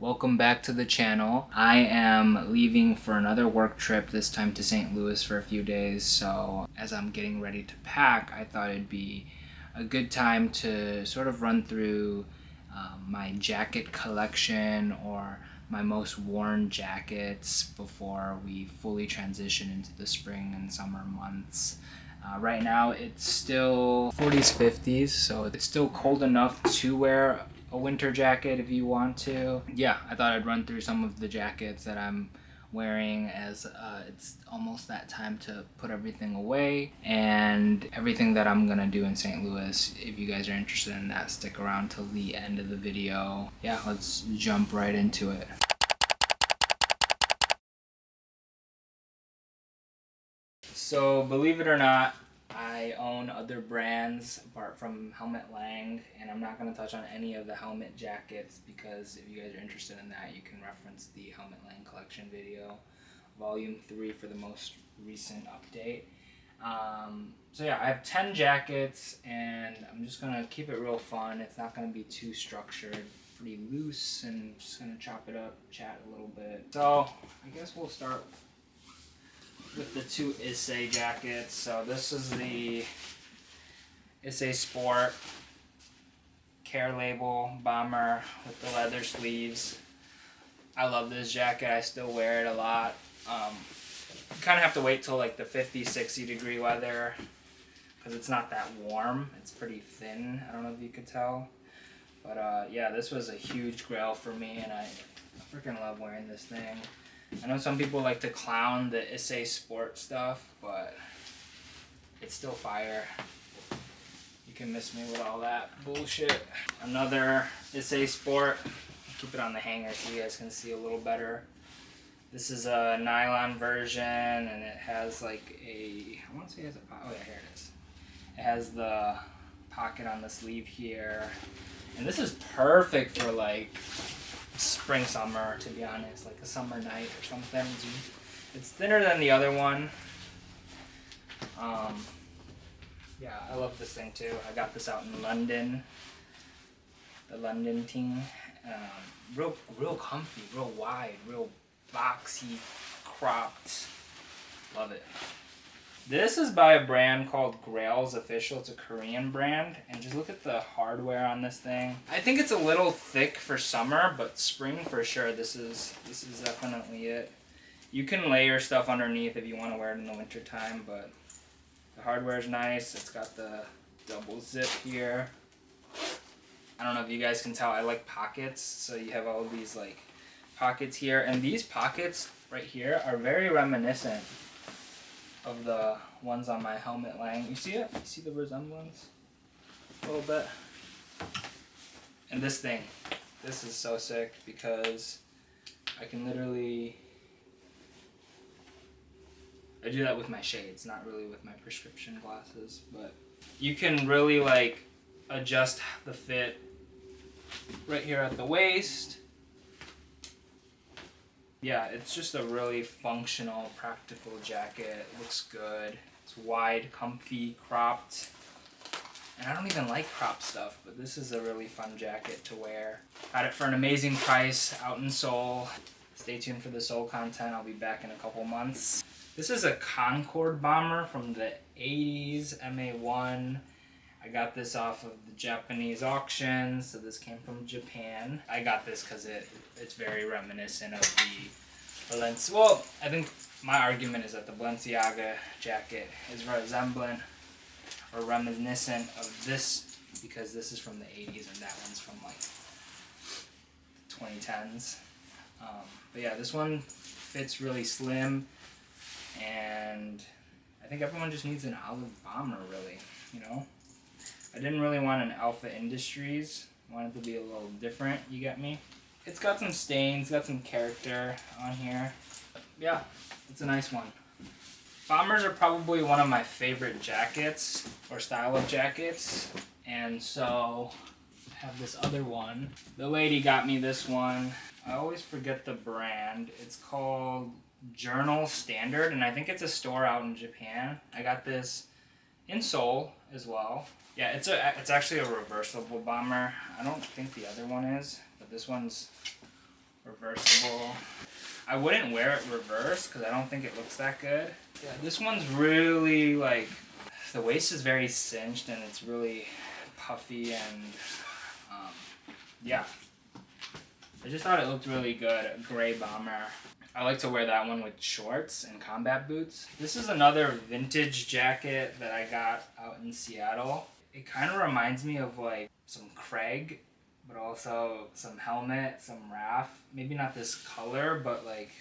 Welcome back to the channel. I am leaving for another work trip, this time to St. Louis for a few days, so as I'm getting ready to pack, I thought it'd be a good time to sort of run through my jacket collection or my most worn jackets before we fully transition into the spring and summer months. Right now it's still 40s, 50s, so it's still cold enough to wear a winter jacket if you want to. Yeah, I thought I'd run through some of the jackets that I'm wearing as it's almost that time to put everything away, and everything that I'm gonna do in St. Louis. If you guys are interested in that, stick around till the end of the video. Yeah, let's jump right into it. So believe it or not, I own other brands apart from Helmet Lang, and I'm not going to touch on any of the helmet jackets because if you guys are interested in that, you can reference the Helmet Lang collection video, volume 3 for the most recent update. So yeah, I have 10 jackets and I'm just going to keep it real fun. It's not going to be too structured, pretty loose, and just going to chop it up, chat a little bit. So I guess we'll start with the two Issei jackets. So this is the Issei Sport Care Label bomber with the leather sleeves. I love this jacket. I still wear it a lot. You kind of have to wait till like the 50, 60 degree weather because it's not that warm. It's pretty thin. I don't know if you could tell. But yeah, this was a huge grail for me, and I freaking love wearing this thing. I know some people like to clown the Issei Sport stuff, but it's still fire. You can miss me with all that bullshit. Another Issei Sport. Keep it on the hanger so you guys can see a little better. This is a nylon version, and it has like a, I want to say it has a pocket. Oh yeah, here it is. It has the pocket on the sleeve here. And this is perfect for like spring, summer, to be honest, like a summer night or something. It's thinner than the other one. Yeah, I love this thing too. I got this out in London, the London team. Real comfy, real wide, real boxy, cropped. Love it. This is by a brand called Grail's Official. It's a Korean brand, and just look at the hardware on this thing. I think it's a little thick for summer, but spring for sure. This is definitely it. You can layer stuff underneath if you want to wear it in the winter time, but the hardware is nice. It's got the double zip here. I don't know if you guys can tell, I like pockets, so you have all of these like pockets here, and these pockets right here are very reminiscent of the ones on my Helmet Lang. You see it? You see the resemblance? A little bit. And this thing. This is so sick because I can literally, I do that with my shades, not really with my prescription glasses, but you can really like adjust the fit right here at the waist. Yeah, it's just a really functional, practical jacket. It looks good. It's wide, comfy, cropped. And I don't even like cropped stuff, but this is a really fun jacket to wear. Got it for an amazing price out in Seoul. Stay tuned for the Seoul content. I'll be back in a couple months. This is a Concorde bomber from the 80s, MA1. I got this off of the Japanese auction, so this came from Japan. I got this because it's very reminiscent of the Balenciaga. Well, I think my argument is that the Balenciaga jacket is resemblant or reminiscent of this because this is from the 80s and that one's from like 2010s. But yeah, this one fits really slim, and I think everyone just needs an olive bomber, really, you know? I didn't really want an Alpha Industries. I wanted to be a little different, you get me? It's got some stains, got some character on here. Yeah, it's a nice one. Bombers are probably one of my favorite jackets, or style of jackets. And so, I have this other one. The lady got me this one. I always forget the brand. It's called Journal Standard, and I think it's a store out in Japan. I got this in Seoul as well. Yeah, it's actually a reversible bomber. I don't think the other one is, but this one's reversible. I wouldn't wear it reversed because I don't think it looks that good. Yeah, this one's really like, the waist is very cinched and it's really puffy and yeah. I just thought it looked really good. A gray bomber. I like to wear that one with shorts and combat boots. This is another vintage jacket that I got out in Seattle. It kind of reminds me of like some Craig, but also some helmet, some RAF. Maybe not this color, but like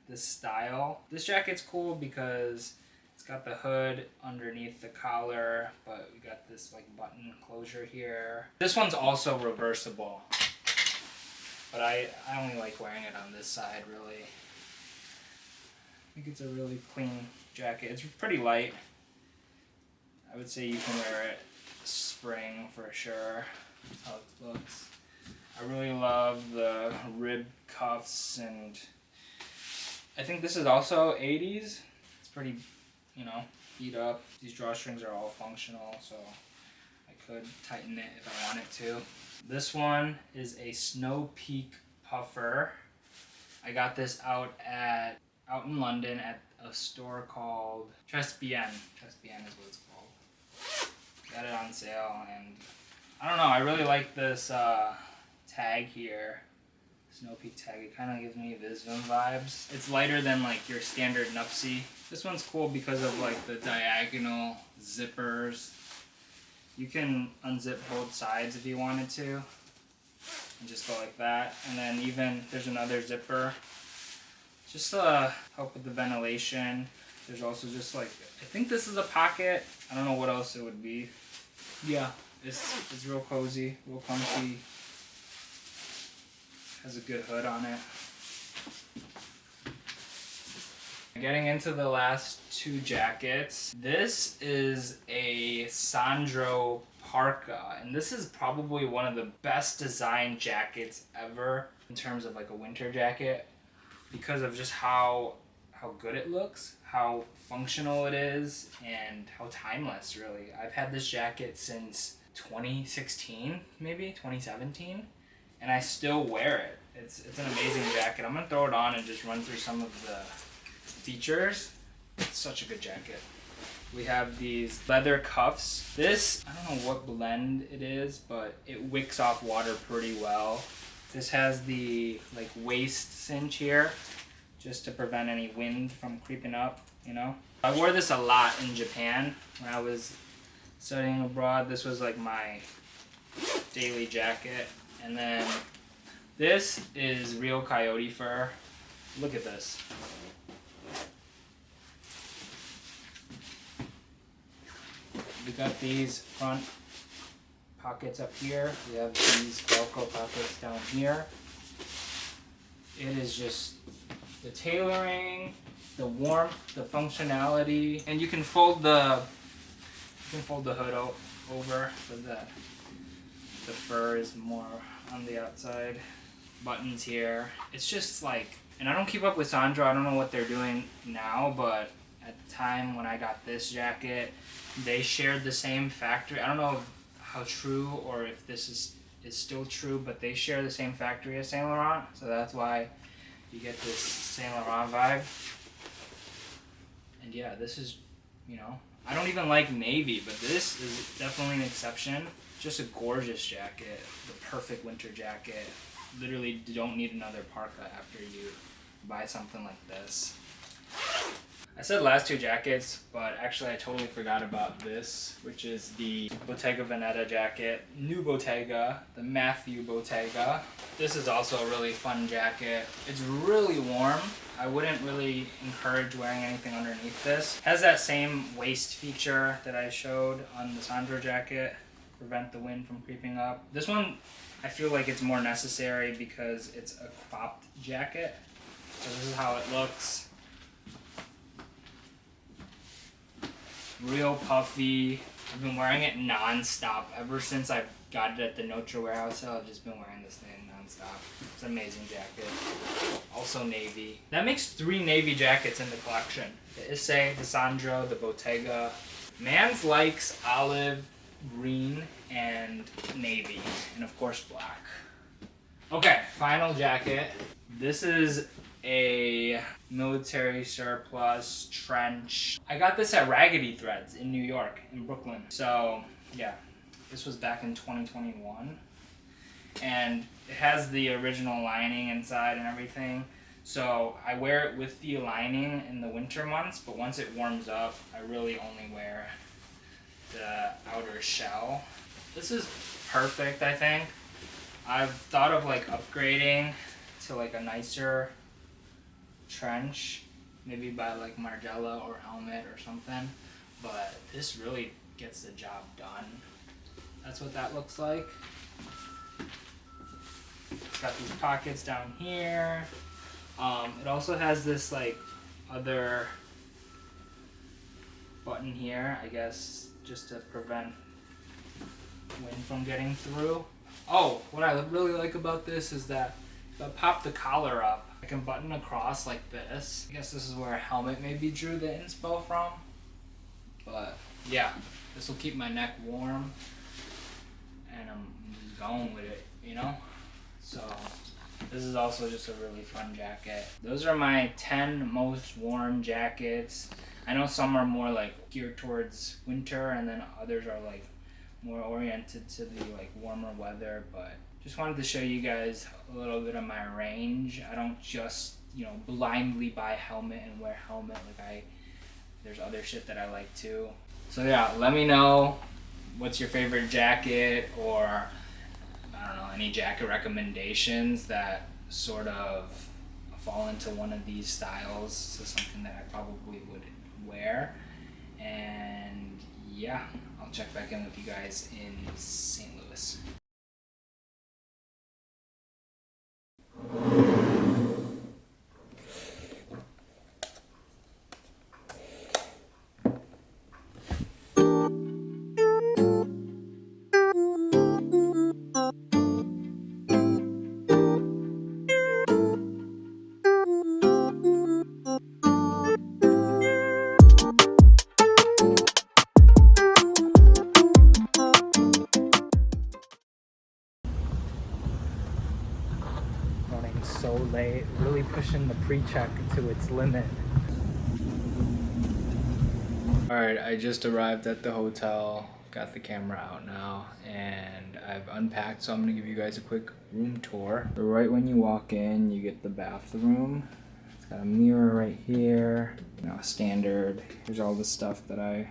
this style. This jacket's cool because it's got the hood underneath the collar, but we got this like button closure here. This one's also reversible, but I only like wearing it on this side really. I think it's a really clean jacket. It's pretty light. I would say you can wear it spring for sure. That's how it looks. I really love the rib cuffs, and I think this is also 80s. It's pretty, you know, beat up. These drawstrings are all functional, so I could tighten it if I wanted to. This one is a Snow Peak puffer. I got this out in London at a store called Jian. Jian is what it's called. Got it on sale, and I don't know, I really like this tag here. Snow Peak tag. It kind of gives me Visvim vibes. It's lighter than like your standard Nupsi. This one's cool because of like the diagonal zippers. You can unzip both sides if you wanted to, and just go like that. And then even there's another zipper, just to help with the ventilation. There's also just like, I think this is a pocket. I don't know what else it would be. Yeah, it's real cozy, real comfy. Has a good hood on it. Getting into the last two jackets. This is a Sandro parka, and this is probably one of the best designed jackets ever in terms of like a winter jacket, because of just how good it looks, how functional it is, and how timeless really. I've had this jacket since 2016, maybe 2017, and I still wear it. It's an amazing jacket. I'm gonna throw it on and just run through some of the features. It's such a good jacket. We have these leather cuffs. This, I don't know what blend it is, but it wicks off water pretty well. This has the like waist cinch here, just to prevent any wind from creeping up, you know. I wore this a lot in Japan when I was studying abroad. This was like my daily jacket. And then this is real coyote fur. Look at this. We got these front pockets up here. We have these Velcro pockets down here. It is just the tailoring, the warmth, the functionality, and you can fold the hood over so that the fur is more on the outside. Buttons here. It's just like, and I don't keep up with Sandro. I don't know what they're doing now, but at the time when I got this jacket, they shared the same factory. I don't know how true or if this is still true, but they share the same factory as Saint Laurent, so that's why you get this Saint Laurent vibe. And yeah, this is, you know, I don't even like navy, but this is definitely an exception. Just a gorgeous jacket, the perfect winter jacket. Literally don't need another parka after you buy something like this. I said last two jackets, but actually I totally forgot about this, which is the Bottega Veneta jacket. New Bottega, the Matthew Bottega. This is also a really fun jacket. It's really warm. I wouldn't really encourage wearing anything underneath this. It has that same waist feature that I showed on the Sandro jacket, prevent the wind from creeping up. This one, I feel like it's more necessary because it's a cropped jacket. So this is how it looks. Real puffy. I've been wearing it non-stop ever since I got it at the Notre warehouse sale. I've just been wearing this thing non-stop. It's an amazing jacket. Also navy. That makes 3 navy jackets in the collection. The Issei, the Sandro, the Bottega. Mans likes olive, green, and navy, and of course black. Okay, final jacket. This is a military surplus trench. I got this at Raggedy Threads in New York, in Brooklyn. So yeah, this was back in 2021. And it has the original lining inside and everything. So I wear it with the lining in the winter months, but once it warms up, I really only wear the outer shell. This is perfect, I think. I've thought of like upgrading to like a nicer trench, maybe by like Margiela or Helmet or something, but this really gets the job done. That's what that looks like. It's got these pockets down here. It also has this like other button here, I guess, just to prevent wind from getting through. Oh, what I really like about this is that if I pop the collar up, I can button across like this. I guess this is where Helmet maybe drew the inspo from. But yeah, this will keep my neck warm, and I'm just going with it, you know? So this is also just a really fun jacket. Those are my 10 most worn jackets. I know some are more like geared towards winter, and then others are like more oriented to the like warmer weather, but just wanted to show you guys a little bit of my range. I don't just, you know, blindly buy Helmet and wear Helmet. Like there's other shit that I like too. So yeah, let me know what's your favorite jacket, or I don't know, any jacket recommendations that sort of fall into one of these styles. So something that I probably would wear. And yeah, I'll check back in with you guys in St. Louis. Running so late, really pushing the pre-check to its limit. Alright, I just arrived at the hotel, got the camera out now, and I've unpacked, so I'm going to give you guys a quick room tour. So right when you walk in, you get the bathroom. It's got a mirror right here, you know, standard. Here's all the stuff that I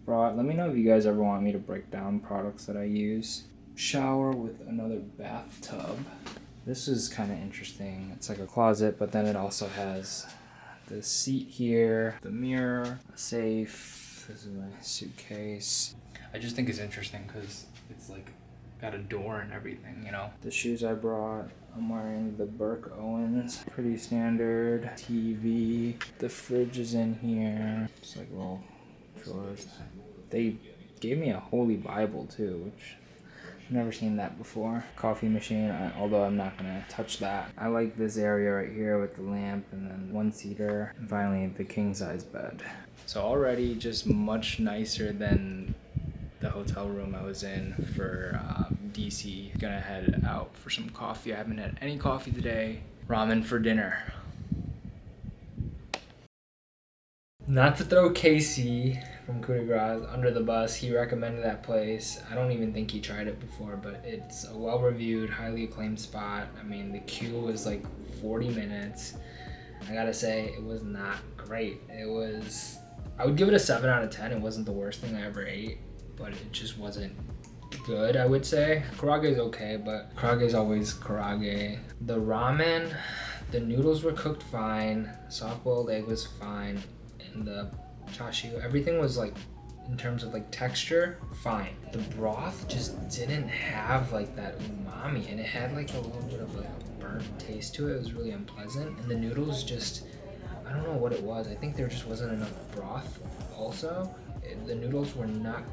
brought. Let me know if you guys ever want me to break down products that I use. Shower with another bathtub. This is kind of interesting. It's like a closet, but then it also has the seat here, the mirror, a safe. This is my suitcase. I just think it's interesting because it's like got a door and everything, you know. The shoes I brought, I'm wearing the Burke Owens, pretty standard. TV. The fridge is in here. It's like little drawers. They gave me a Holy Bible too, which I've never seen that before. Coffee machine, although I'm not gonna touch that. I like this area right here with the lamp and then one seater. And finally, the king size bed. So already just much nicer than the hotel room I was in for DC. Gonna head out for some coffee. I haven't had any coffee today. Ramen for dinner. Not to throw Casey from Coup de Grace under the bus, he recommended that place. I don't even think he tried it before, but it's a well-reviewed, highly acclaimed spot. I mean, the queue was like 40 minutes. I gotta say, it was not great. I would give it a 7 out of 10. It wasn't the worst thing I ever ate, but it just wasn't good, I would say. Karage is okay, but karage is always karage. The ramen, the noodles were cooked fine, soft-boiled egg was fine, and the chashu, everything was like, in terms of like texture, fine. The broth just didn't have like that umami, and it had like a little bit of like a burnt taste to it. It was really unpleasant. And the noodles just, I don't know what it was. I think there just wasn't enough broth also. The noodles were not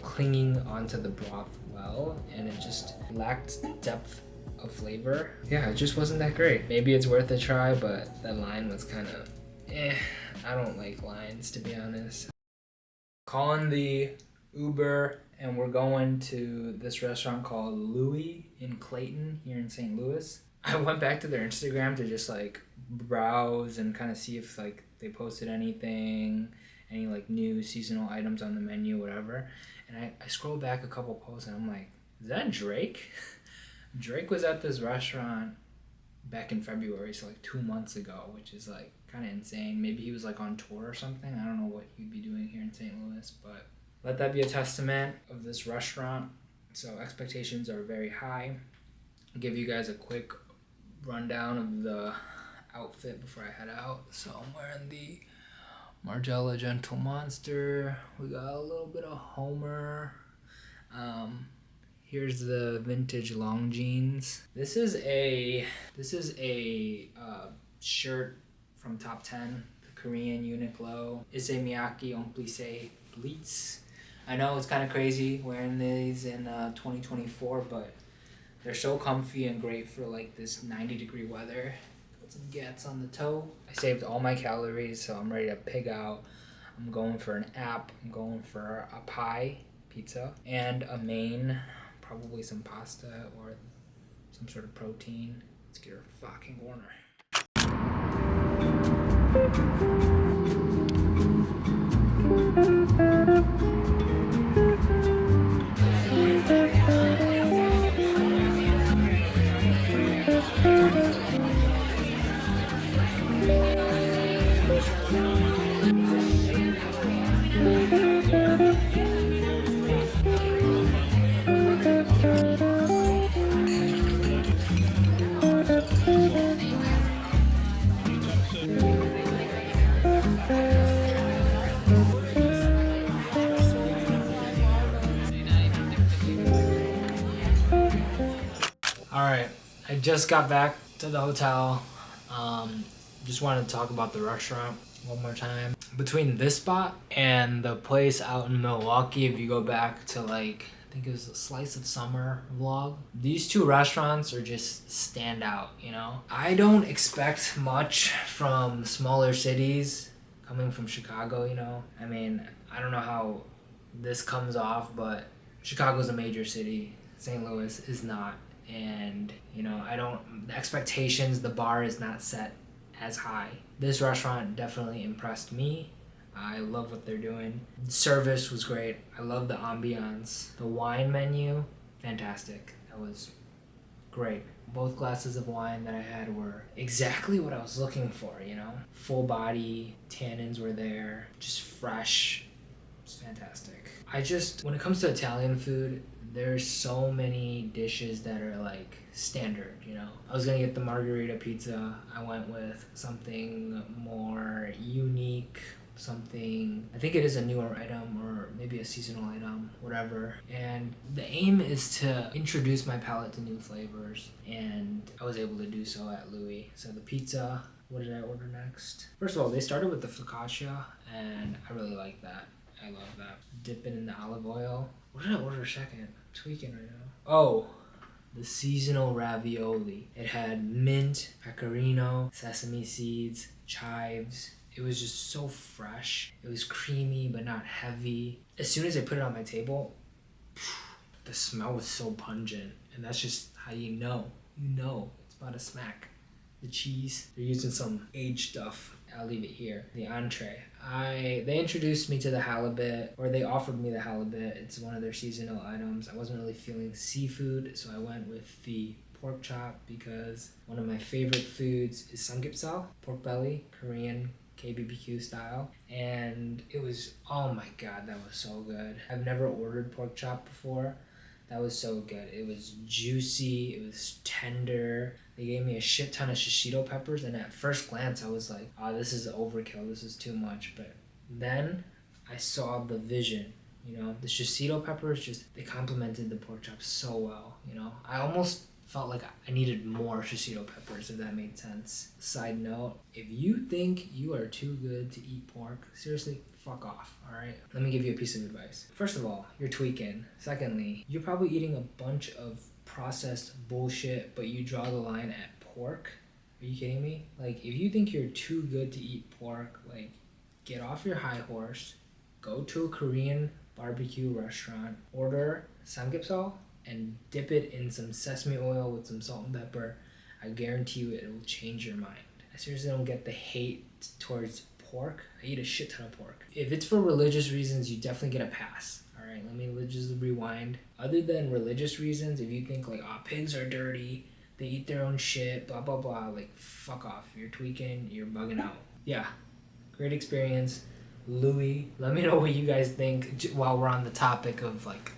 clinging onto the broth well, and it just lacked depth of flavor. Yeah, it just wasn't that great. Maybe it's worth a try, but that line was kind of I don't like lines, to be honest. Calling the Uber and we're going to this restaurant called Louie in Clayton here in St. Louis. I went back to their Instagram to just like browse and kind of see if like they posted anything, any like new seasonal items on the menu, whatever. And I scrolled back a couple posts and I'm like, is that Drake? Drake was at this restaurant back in February, so like 2 months ago, which is like kind of insane. Maybe he was like on tour or something. I don't know what he'd be doing here in St. Louis, but let that be a testament of this restaurant. So expectations are very high. I'll give you guys a quick rundown of the outfit before I head out. So I'm wearing the Margiela Gentle Monster. We got a little bit of Homer. Here's the vintage long jeans. This is a shirt from Top 10, the Korean Uniqlo. Ise Miyake on Plissé Bleats. I know it's kind of crazy wearing these in 2024, but they're so comfy and great for like this 90-degree weather. Got some gats on the toe. I saved all my calories, so I'm ready to pig out. I'm going for an app. I'm going for a pie, pizza, and a main, probably some pasta or some sort of protein. Let's get her fucking corner. Alright, I just got back to the hotel. Just wanted to talk about the restaurant one more time. Between this spot and the place out in Milwaukee, if you go back to like, I think it was a Slice of Summer vlog, these two restaurants are just stand out, you know? I don't expect much from smaller cities coming from Chicago, you know? I mean, I don't know how this comes off, but Chicago's a major city. St. Louis is not. And, you know, the expectations, the bar is not set as high. This restaurant definitely impressed me. I love what they're doing. The service was great. I love the ambiance. The wine menu, fantastic. That was great. Both glasses of wine that I had were exactly what I was looking for, you know? Full body, tannins were there, just fresh. It's fantastic. When it comes to Italian food, there's so many dishes that are like standard, you know. I was gonna get the margherita pizza. I went with something more unique, I think it is a newer item or maybe a seasonal item, whatever. And the aim is to introduce my palate to new flavors, and I was able to do so at Louie. So the pizza, what did I order next? First of all, they started with the focaccia, and I really like that. I love that. Dip it in the olive oil. What did I order second? I'm tweaking right now. Oh, the seasonal ravioli. It had mint, pecorino, sesame seeds, chives. It was just so fresh. It was creamy but not heavy. As soon as I put it on my table, the smell was so pungent. And that's just how you know. You know it's about to smack. The cheese, they're using some aged stuff. I'll leave it here. The entree. They introduced me to the halibut, or they offered me the halibut. It's one of their seasonal items. I wasn't really feeling seafood, so I went with the pork chop because one of my favorite foods is samgyeopsal, pork belly, Korean KBBQ style. And it was, oh my god, that was so good. I've never ordered pork chop before. That was so good. It was juicy, it was tender. They gave me a shit ton of shishito peppers, and at first glance I was like, oh, this is overkill, this is too much. But then I saw the vision, you know. The shishito peppers they complemented the pork chop so well, you know. I almost felt like I needed more shishito peppers, if that made sense. Side note, if you think you are too good to eat pork, seriously, fuck off, alright? Let me give you a piece of advice. First of all, you're tweaking. Secondly, you're probably eating a bunch of processed bullshit, but you draw the line at pork. Are you kidding me? Like, if you think you're too good to eat pork, like, get off your high horse, go to a Korean barbecue restaurant. Order samgyeopsal and dip it in some sesame oil with some salt and pepper. I guarantee you it will change your mind. I seriously don't get the hate towards pork. I eat a shit ton of pork. If it's for religious reasons, you definitely get a pass. All right, let me just rewind. Other than religious reasons, if you think like, oh, pigs are dirty, they eat their own shit, blah, blah, blah, like, fuck off. You're tweaking, you're bugging out. Yeah, great experience. Louie, let me know what you guys think while we're on the topic of like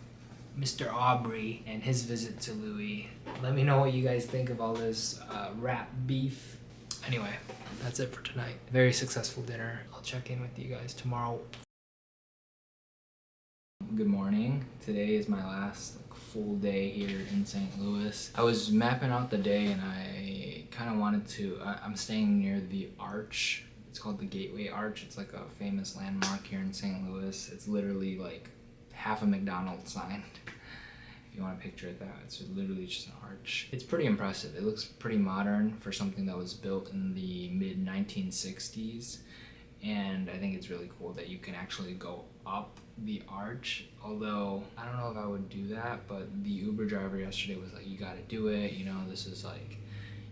Mr. Aubrey and his visit to Louie. Let me know what you guys think of all this rat beef. Anyway, that's it for tonight. Very successful dinner. I'll check in with you guys tomorrow. Good morning. Today is my last full day here in St. Louis. I was mapping out the day and I kind of wanted to, I'm staying near the Arch. It's called the Gateway Arch. It's like a famous landmark here in St. Louis. It's literally like half a McDonald's sign. If you want to picture it that, it's literally just an arch. It's pretty impressive. It looks pretty modern for something that was built in the mid 1960s. And I think it's really cool that you can actually go up the arch. Although, I don't know if I would do that, but the Uber driver yesterday was like, you gotta do it, you know, this is like,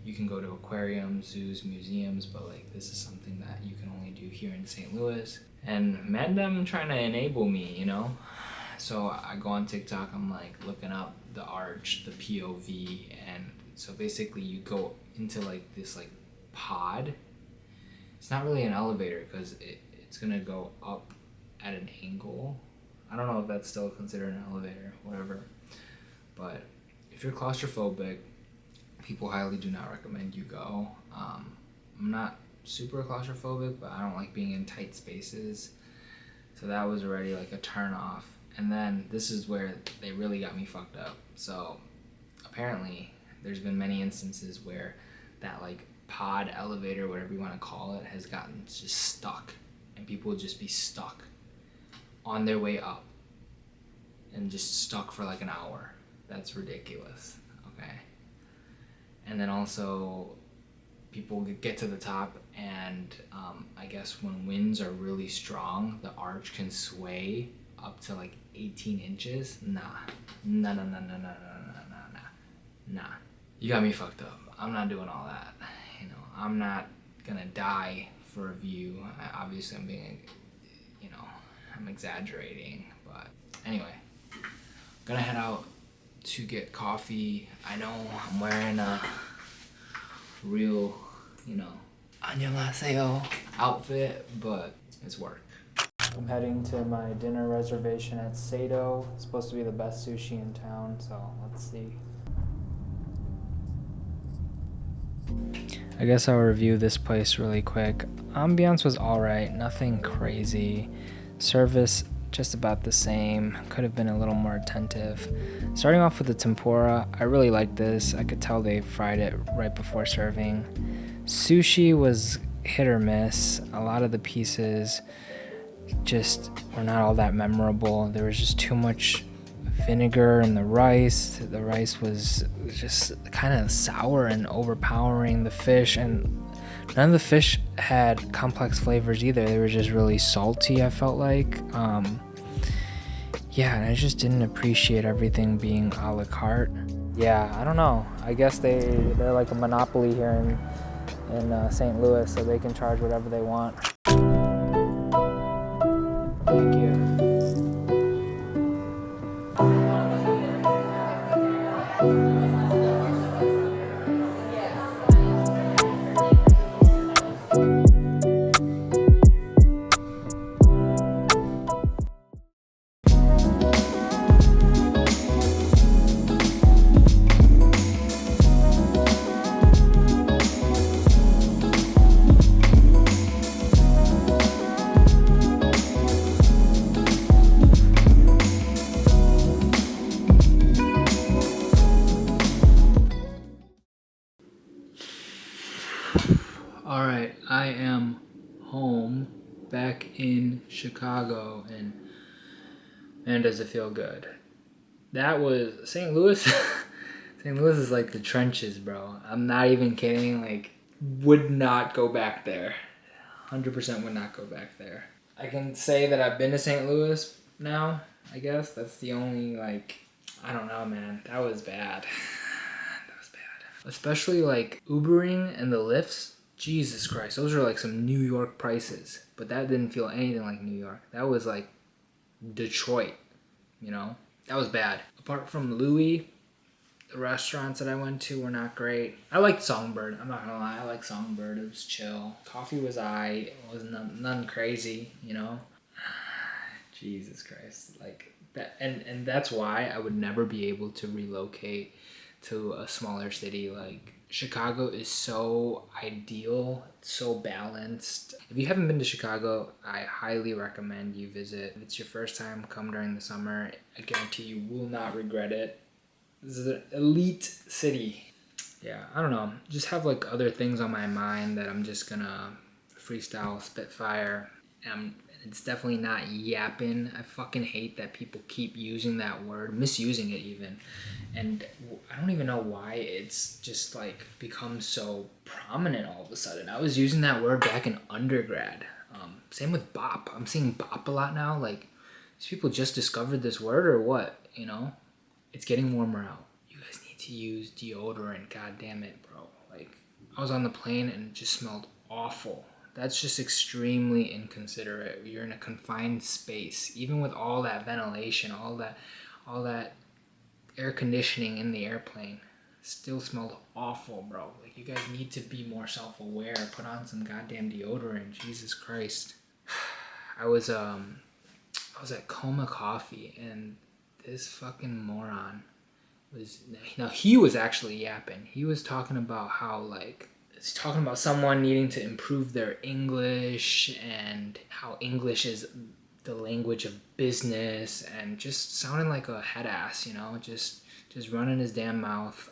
you can go to aquariums, zoos, museums, but like this is something that you can only do here in St. Louis. And man, them trying to enable me, you know? So I go on TikTok, I'm like looking up the arch, the POV, and so basically you go into like this like pod. It's not really an elevator because it's gonna go up at an angle. I don't know if that's still considered an elevator, whatever. But if you're claustrophobic, people highly do not recommend you go. I'm not super claustrophobic, but I don't like being in tight spaces. So that was already like a turn off. And then this is where they really got me fucked up. So apparently there's been many instances where that like pod, elevator, whatever you want to call it, has gotten just stuck. And people would just be stuck on their way up and just stuck for like an hour. That's ridiculous, okay? And then also people get to the top and I guess when winds are really strong, the arch can sway up to like 18 inches. Nah. You got me fucked up. I'm not doing all that. You know, I'm not gonna die for a view. Obviously I'm being, you know, I'm exaggerating, but anyway, gonna head out to get coffee. I know I'm wearing a real, you know, 안녕하세요 outfit, but it's work. I'm heading to my dinner reservation at Sado. It's supposed to be the best sushi in town, so let's see. I guess I'll review this place really quick. Ambiance was alright, nothing crazy. Service just about the same, could have been a little more attentive. Starting off with the tempura, I really like this. I could tell they fried it right before serving. Sushi was hit or miss. A lot of the pieces just were not all that memorable. There was just too much vinegar in the rice. The rice was just kind of sour and overpowering the fish, and none of the fish had complex flavors either. They were just really salty, I felt like. Yeah, and I just didn't appreciate everything being a la carte. Yeah, I don't know. I guess they're like a monopoly here in St. Louis, so they can charge whatever they want. Thank you. Alright, I am home, back in Chicago, and man, does it feel good. That was St. Louis. St. Louis is like the trenches, bro. I'm not even kidding. Like, would not go back there. 100% would not go back there. I can say that I've been to St. Louis now I guess that's the only, like, I don't know, man. That was bad. That was bad. Especially like Ubering and the lifts. Jesus Christ, those are like some New York prices. But that didn't feel anything like New York. That was like Detroit, you know? That was bad. Apart from Louie, the restaurants that I went to were not great. I liked Songbird. I'm not gonna lie. I like Songbird. It was chill. Coffee was aight. It was none crazy, you know? Jesus Christ. Like that, and that's why I would never be able to relocate to a smaller city. Like Chicago is so ideal, so balanced. If you haven't been to Chicago, I highly recommend you visit. If it's your first time, come during the summer. I guarantee you will not regret it. This is an elite city. Yeah, I don't know. Just have like other things on my mind that I'm just gonna freestyle, spitfire. It's definitely not yapping. I fucking hate that people keep using that word, misusing it even. And I don't even know why it's just like become so prominent all of a sudden. I was using that word back in undergrad. Same with bop. I'm seeing bop a lot now. Like, these people just discovered this word or what, you know? It's getting warmer out. You guys need to use deodorant. God damn it, bro. Like, I was on the plane and it just smelled awful. That's just extremely inconsiderate. You're in a confined space. Even with all that ventilation, all that air conditioning in the airplane, still smelled awful, bro. Like, you guys need to be more self-aware. Put on some goddamn deodorant. Jesus Christ. I was at Coma Coffee and this fucking moron he was actually yapping. He was talking about how, like, he's talking about someone needing to improve their English and how English is the language of business, and just sounding like a head ass, you know, just running his damn mouth.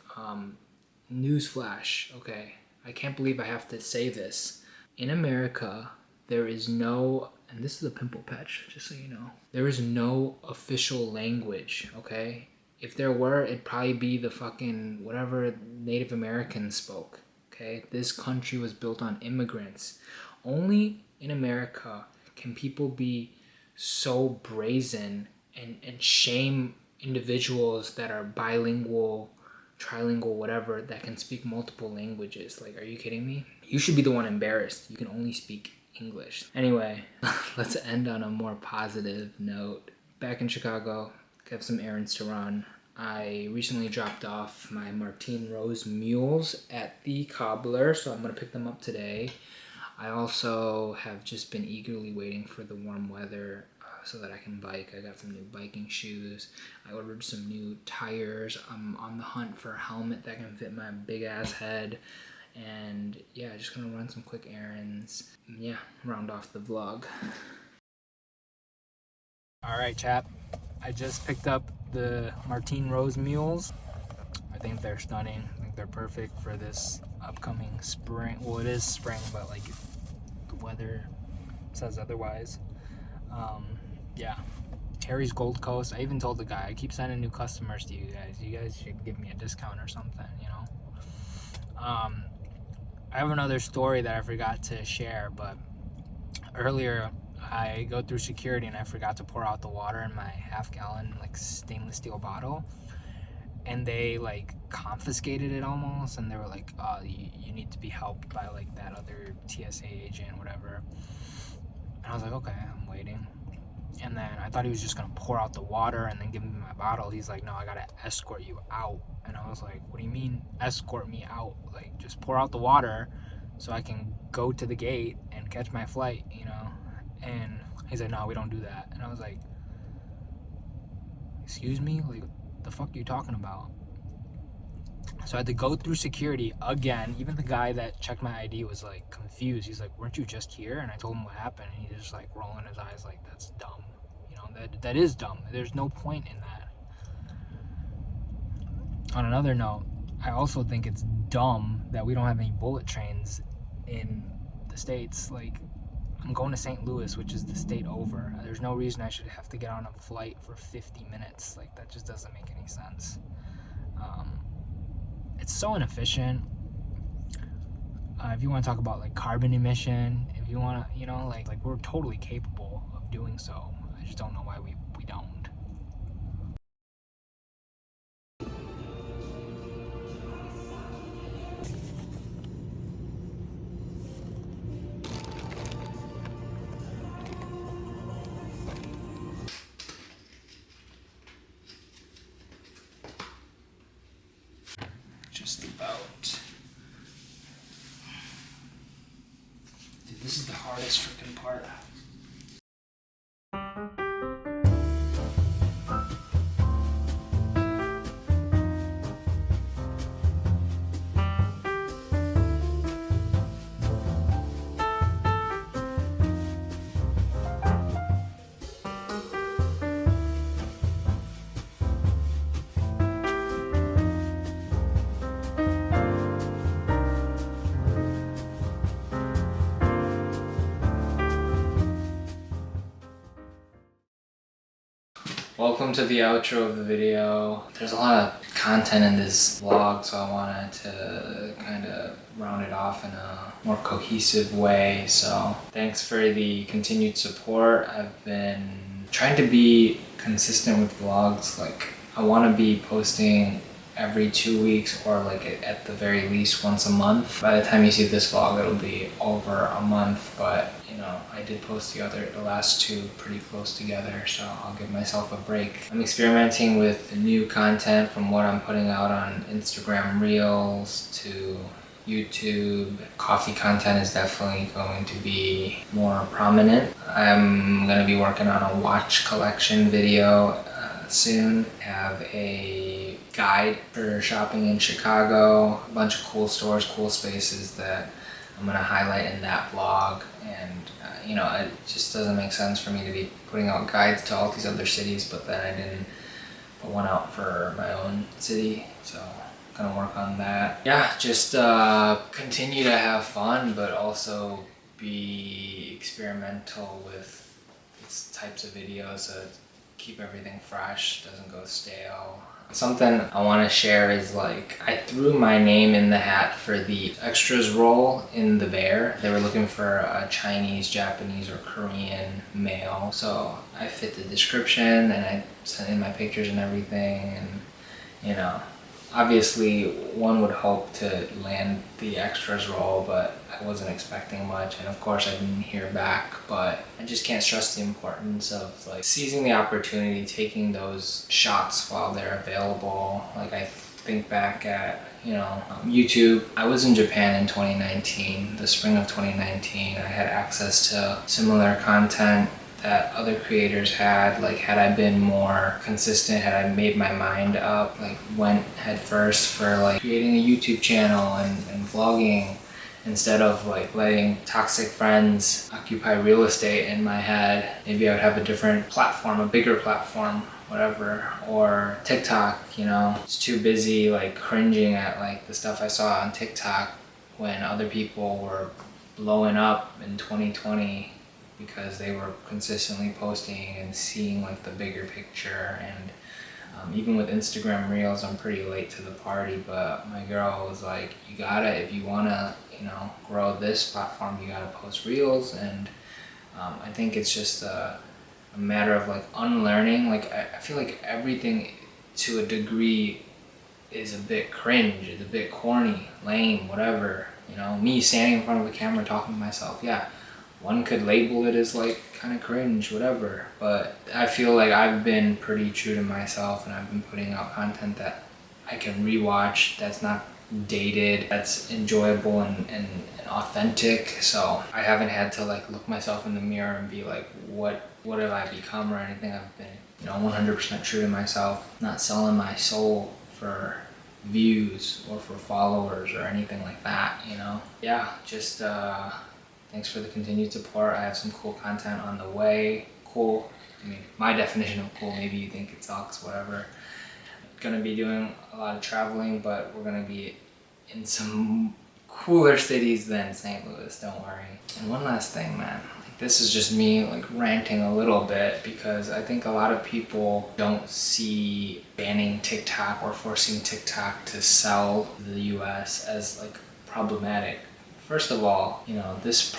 Newsflash, okay, I can't believe I have to say this. In America, there is no, and this is a pimple patch, just so you know, there is no official language, okay? If there were, it'd probably be the fucking whatever Native Americans spoke, okay? This country was built on immigrants. Only in America can people be so brazen and shame individuals that are bilingual, trilingual, whatever, that can speak multiple languages. Like, are you kidding me? You should be the one embarrassed. You can only speak English. Anyway, let's end on a more positive note. Back in Chicago, have some errands to run. I recently dropped off my Martine Rose mules at the cobbler, so I'm gonna pick them up today. I also have just been eagerly waiting for the warm weather so that I can bike. I got some new biking shoes. I ordered some new tires. I'm on the hunt for a helmet that can fit my big ass head. And yeah, just gonna run some quick errands. Yeah, round off the vlog. All right, chap. I just picked up the Martine Rose mules. I think they're stunning. I think they're perfect for this upcoming spring. Well, it is spring, but like the weather says otherwise. Yeah, Terry's Gold Coast. I even told the guy, I keep sending new customers to you guys. You guys should give me a discount or something, you know? I have another story that I forgot to share, but earlier I go through security and I forgot to pour out the water in my half-gallon like stainless steel bottle, and they like confiscated it almost, and they were like, oh, you need to be helped by like that other TSA agent, whatever. And I was like, okay, I'm waiting. And then I thought he was just gonna pour out the water and then give me my bottle. He's like, no, I gotta escort you out. And I was like, what do you mean escort me out? Like, just pour out the water so I can go to the gate and catch my flight, you know? And he's like, no, we don't do that. And I was like, excuse me? Like, what the fuck are you talking about? So I had to go through security again. Even the guy that checked my ID was like confused. He's like, weren't you just here? And I told him what happened, and he's just like rolling his eyes like, that's dumb. You know, that is dumb. There's no point in that. On another note, I also think it's dumb that we don't have any bullet trains in the States. Like, I'm going to St. Louis, which is the state over. There's no reason I should have to get on a flight for 50 minutes. Like, that just doesn't make any sense. It's so inefficient. If you want to talk about like carbon emission, if you want to, you know, like we're totally capable of doing so. I just don't know why we don't. This is the hardest freaking part. Welcome to the outro of the video. There's a lot of content in this vlog, so I wanted to kind of round it off in a more cohesive way. So thanks for the continued support. I've been trying to be consistent with vlogs. Like, I want to be posting every 2 weeks, or like at the very least once a month. By the time you see this vlog, it'll be over a month, but you know, I did post the last two pretty close together, so I'll give myself a break. I'm experimenting with new content, from what I'm putting out on Instagram Reels to YouTube. Coffee content is definitely going to be more prominent. I'm going to be working on a watch collection video soon. Have a guide for shopping in Chicago, a bunch of cool stores, cool spaces that I'm going to highlight in that vlog. And you know, it just doesn't make sense for me to be putting out guides to all these other cities, but then I didn't put one out for my own city, so I'm gonna work on that. Yeah, just continue to have fun, but also be experimental with these types of videos, so keep everything fresh, doesn't go stale. Something I want to share is, like, I threw my name in the hat for the extras role in The Bear. They were looking for a Chinese, Japanese, or Korean male, so I fit the description and I sent in my pictures and everything. And you know, obviously one would hope to land the extras role, but I wasn't expecting much, and of course I didn't hear back. But I just can't stress the importance of, like, seizing the opportunity, taking those shots while they're available. Like, I think back at, you know, YouTube. I was in Japan in 2019, the spring of 2019. I had access to similar content that other creators had. Like, had I been more consistent, had I made my mind up, like went head first for like creating a YouTube channel and vlogging, instead of like letting toxic friends occupy real estate in my head, maybe I would have a different platform, a bigger platform, whatever. Or TikTok, you know, it's too busy like cringing at like the stuff I saw on TikTok when other people were blowing up in 2020 because they were consistently posting and seeing like the bigger picture. And even with Instagram Reels, I'm pretty late to the party, but my girl was like, you gotta, if you wanna, you know, grow this platform, you gotta post Reels. And I think it's just a matter of like unlearning. Like, I feel like everything to a degree is a bit cringe, it's a bit corny, lame, whatever. You know, me standing in front of a camera talking to myself, yeah, one could label it as like kind of cringe, whatever. But I feel like I've been pretty true to myself, and I've been putting out content that I can rewatch, that's not dated, that's enjoyable and authentic. So I haven't had to like look myself in the mirror and be like, what have I become or anything. I've been, you know, 100% true to myself, not selling my soul for views or for followers or anything like that, you know. Yeah, just thanks for the continued support. I have some cool content on the way. Cool, I mean, my definition of cool, maybe you think it sucks, whatever. Gonna be doing a lot of traveling, but we're gonna be in some cooler cities than St. Louis, don't worry. And one last thing, man. Like, this is just me like ranting a little bit, because I think a lot of people don't see banning TikTok or forcing TikTok to sell the US as like problematic. First of all, you know, this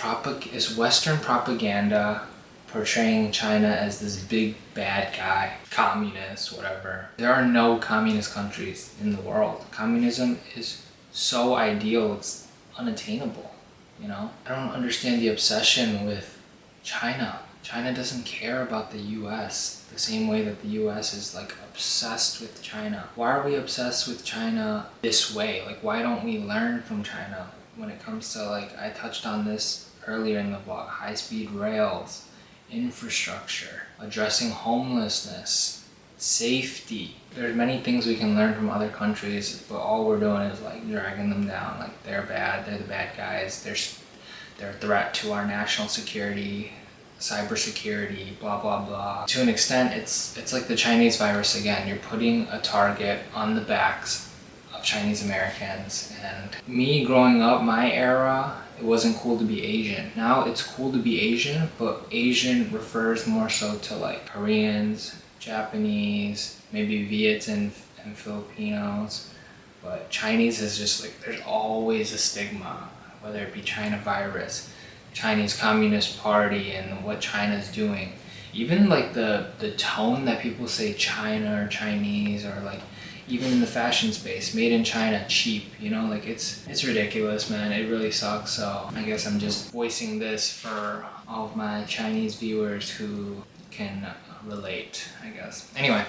is Western propaganda portraying China as this big bad guy, communist, whatever. There are no communist countries in the world. Communism is so ideal, it's unattainable, you know? I don't understand the obsession with China. China doesn't care about the US the same way that the US is like obsessed with China. Why are we obsessed with China this way? Like, why don't we learn from China when it comes to, like, I touched on this earlier in the vlog, high-speed rails, infrastructure, addressing homelessness, safety. There's many things we can learn from other countries, but all we're doing is like dragging them down. Like they're bad, they're the bad guys, they're a threat to our national security, cybersecurity, blah blah blah. To an extent, it's like the Chinese virus again. You're putting a target on the backs of Chinese Americans. And me growing up, my era, it wasn't cool to be Asian. Now it's cool to be Asian, but Asian refers more so to like Koreans, Japanese, maybe Viets and Filipinos. But Chinese is just like, there's always a stigma, whether it be China virus, Chinese Communist Party, and what China's doing. Even like the tone that people say China or Chinese, or like even in the fashion space, made in China, cheap, you know, like it's ridiculous, man. It really sucks. So I guess I'm just voicing this for all of my Chinese viewers who can relate, I guess. Anyway,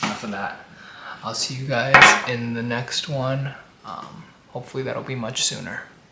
enough of that. I'll see you guys in the next one. Hopefully that'll be much sooner.